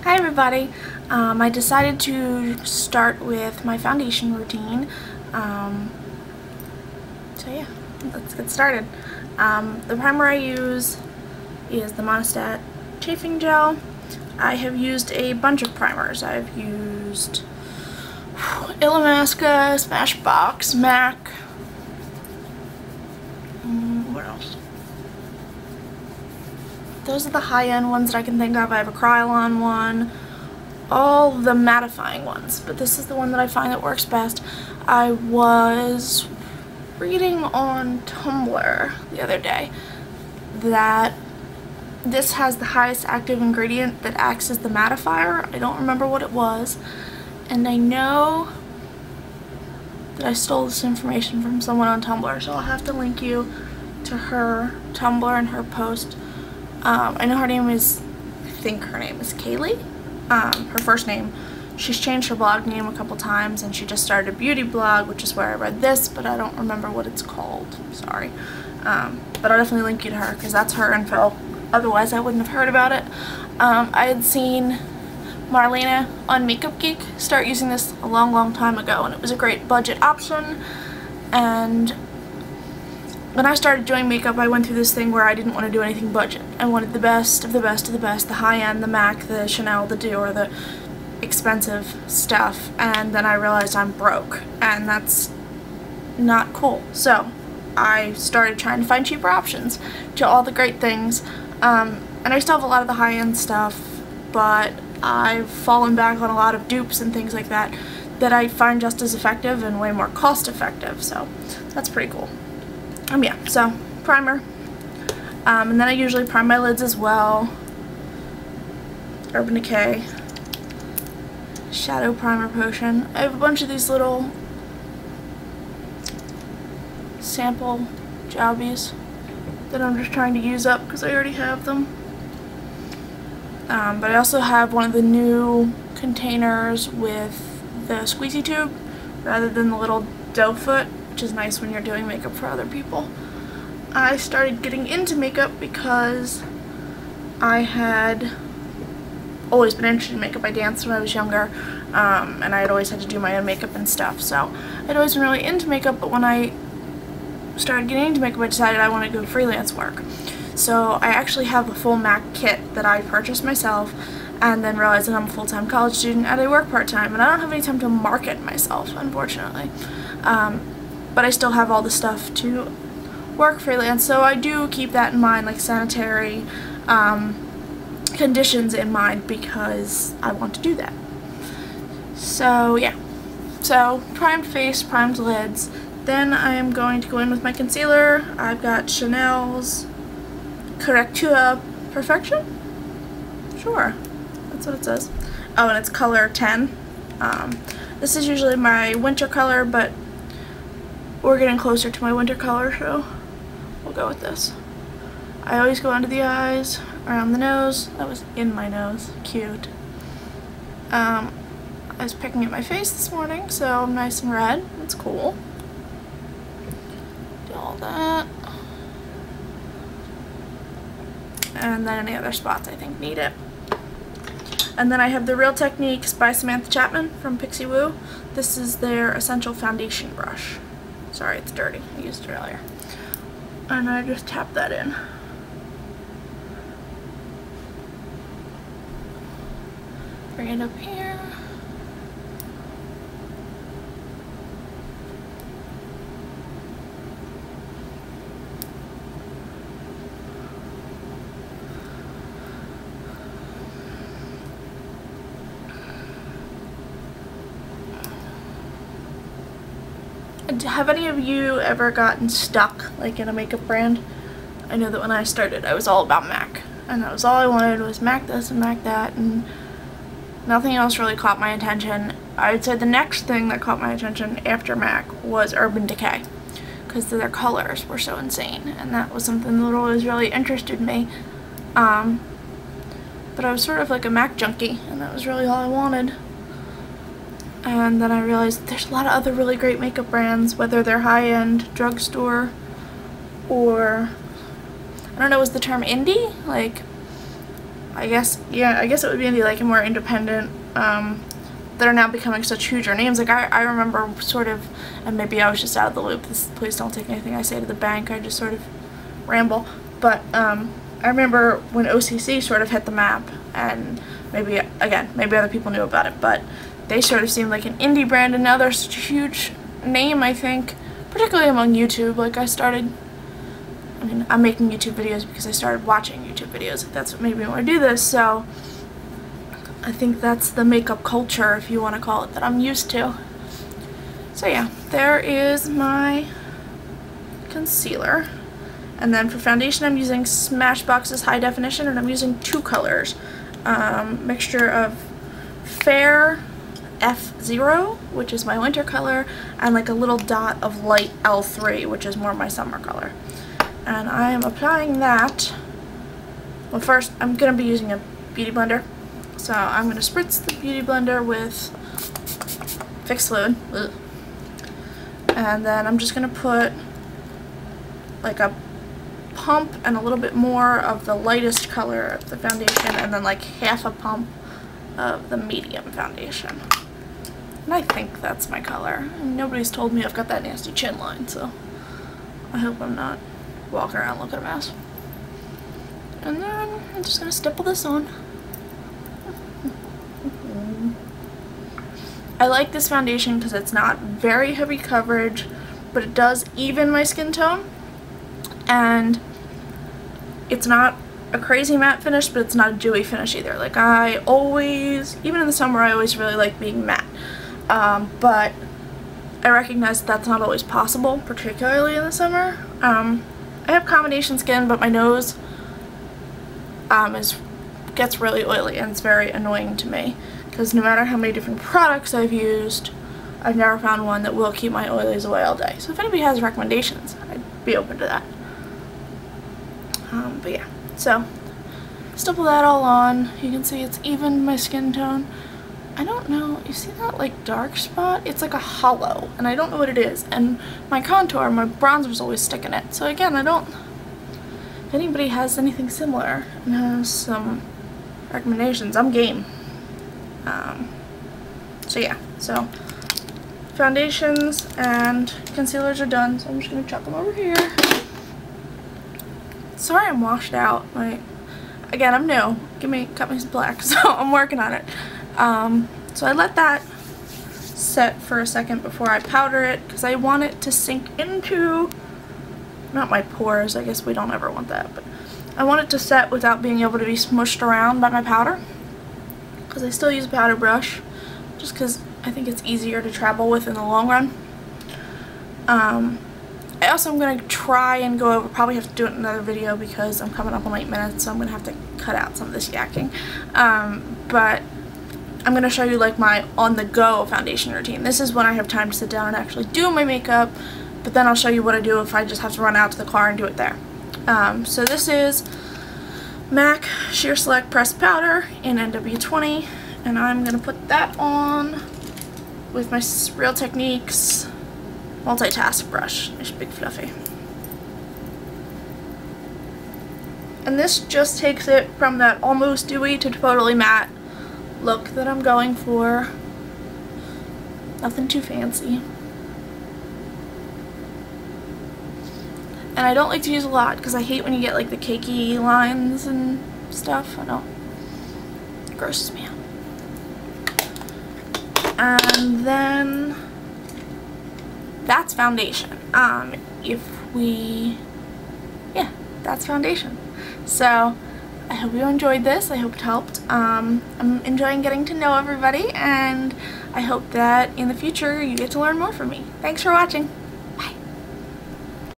Hi everybody. I decided to start with my foundation routine. So yeah, let's get started. The primer I use is the Monistat Chafing Gel. I have used a bunch of primers. I've used Illamasqua, Smashbox, MAC. What else? Those are the high-end ones that I can think of. I have a Krylon one, all the mattifying ones, but this is the one that I find that works best. I was reading on Tumblr the other day that this has the highest active ingredient that acts as the mattifier. I don't remember what it was, and I know that I stole this information from someone on Tumblr, so I'll have to link you to her Tumblr and her post. I know her name is, I think her name is Kayleigh, her first name. She's changed her blog name a couple times, and she just started a beauty blog, which is where I read this, but I don't remember what it's called. Sorry. But I'll definitely link you to her, because that's her info. Otherwise, I wouldn't have heard about it. I had seen Marlena on Makeup Geek start using this a long time ago, and it was a great budget option. And when I started doing makeup, I went through this thing where I didn't want to do anything budget. I wanted the best of the best of the best, the high-end, the MAC, the Chanel, the Dior, the expensive stuff, and then I realized I'm broke, and that's not cool. So I started trying to find cheaper options to all the great things, and I still have a lot of the high-end stuff, but I've fallen back on a lot of dupes and things like that that I find just as effective and way more cost-effective, so that's pretty cool. Yeah, so primer, and then I usually prime my lids as well. Urban Decay Shadow Primer Potion. I have a bunch of these little sample jobbies that I'm just trying to use up because I already have them. But I also have one of the new containers with the squeezy tube rather than the little doe foot, which is nice when you're doing makeup for other people. I started getting into makeup because I had always been interested in makeup. I danced when I was younger, and I had always had to do my own makeup and stuff, so I'd always been really into makeup, but when I started getting into makeup, I decided I want to go freelance work. So I actually have a full MAC kit that I purchased myself, and then realized that I'm a full-time college student and I work part-time, and I don't have any time to market myself, unfortunately. But I still have all the stuff to work freelance, so I do keep that in mind, like sanitary conditions in mind, because I want to do that. So yeah, so primed face, primed lids. Then I am going to go in with my concealer. I've got Chanel's Correctua Perfection? Sure, that's what it says. Oh, and it's color 10. This is usually my winter color, but we're getting closer to my winter color, so we'll go with this. I always go under the eyes, around the nose. That was in my nose. Cute. I was picking at my face this morning, so I'm nice and red. That's cool. Do all that. And then any other spots I think need it. And then I have the Real Techniques by Samantha Chapman from Pixie Woo. This is their Essential Foundation Brush. Sorry, it's dirty. I used it earlier. And I just tap that in. Bring it up here. Have any of you ever gotten stuck, like, in a makeup brand? I know that when I started, I was all about MAC, and that was all I wanted, was MAC this and MAC that, and nothing else really caught my attention. I would say the next thing that caught my attention after MAC was Urban Decay, because their colors were so insane, and that was something that always really interested me. But I was sort of like a MAC junkie, and that was really all I wanted. And then I realized there's a lot of other really great makeup brands, whether they're high-end drugstore or, I don't know, is the term indie? Like, I guess, yeah, I guess it would be like a more independent, that are now becoming such huger names. Like I remember sort of, and maybe I was just out of the loop, please don't take anything I say to the bank, I just sort of ramble, but I remember when OCC sort of hit the map, and maybe, again, maybe other people knew about it, but they sort of seemed like an indie brand, and now they're such a huge name, I think, particularly among YouTube. Like I'm making YouTube videos because I started watching YouTube videos. That's what made me want to do this, so I think that's the makeup culture, if you want to call it, that I'm used to. So yeah, there is my concealer. And then for foundation, I'm using Smashbox's High Definition, and I'm using 2 colors. Mixture of Fair F0, which is my winter color, and like a little dot of light L3, which is more my summer color. And I am applying that. Well, first, I'm going to be using a beauty blender. So I'm going to spritz the beauty blender with fixed fluid. Ugh. And then I'm just going to put like a pump and a little bit more of the lightest color of the foundation, and then like half a pump of the medium foundation. And I think that's my color. And nobody's told me I've got that nasty chin line, so I hope I'm not walking around looking a mess. And then I'm just going to stipple this on. I like this foundation because it's not very heavy coverage, but it does even my skin tone, and it's not a crazy matte finish, but it's not a dewy finish either. Like I always, even in the summer, I always really like being matte, but I recognize that's not always possible, particularly in the summer. I have combination skin, but my nose gets really oily, and it's very annoying to me. Because no matter how many different products I've used, I've never found one that will keep my oilies away all day. So if anybody has recommendations, I'd be open to that. But yeah, so stipple that all on. You can see it's even my skin tone. I don't know, you see that like dark spot? It's like a hollow, and I don't know what it is. And my contour, my bronzer's always sticking it. So again, if anybody has anything similar and has some recommendations, I'm game. So yeah, so foundations and concealers are done, so I'm just going to chuck them over here. Sorry I'm washed out. Again, I'm new. Cut me some black, so I'm working on it. So I let that set for a second before I powder it, because I want it to sink into, not my pores, I guess we don't ever want that, but I want it to set without being able to be smushed around by my powder. Because I still use a powder brush, just because I think it's easier to travel with in the long run. I also am going to try and go over, probably have to do it in another video because I'm coming up on 8 minutes, so I'm going to have to cut out some of this yakking. But I'm going to show you like my on-the-go foundation routine. This is when I have time to sit down and actually do my makeup, but then I'll show you what I do if I just have to run out to the car and do it there. So this is MAC Sheer Select Pressed Powder in NW20, and I'm going to put that on with my Real Techniques multitask brush. Nice big fluffy. And this just takes it from that almost dewy to totally matte look that I'm going for. Nothing too fancy. And I don't like to use a lot because I hate when you get like the cakey lines and stuff. I know. It grosses me out. And then that's foundation. Yeah, that's foundation. So I hope you enjoyed this. I hope it helped. I'm enjoying getting to know everybody, and I hope that in the future you get to learn more from me. Thanks for watching.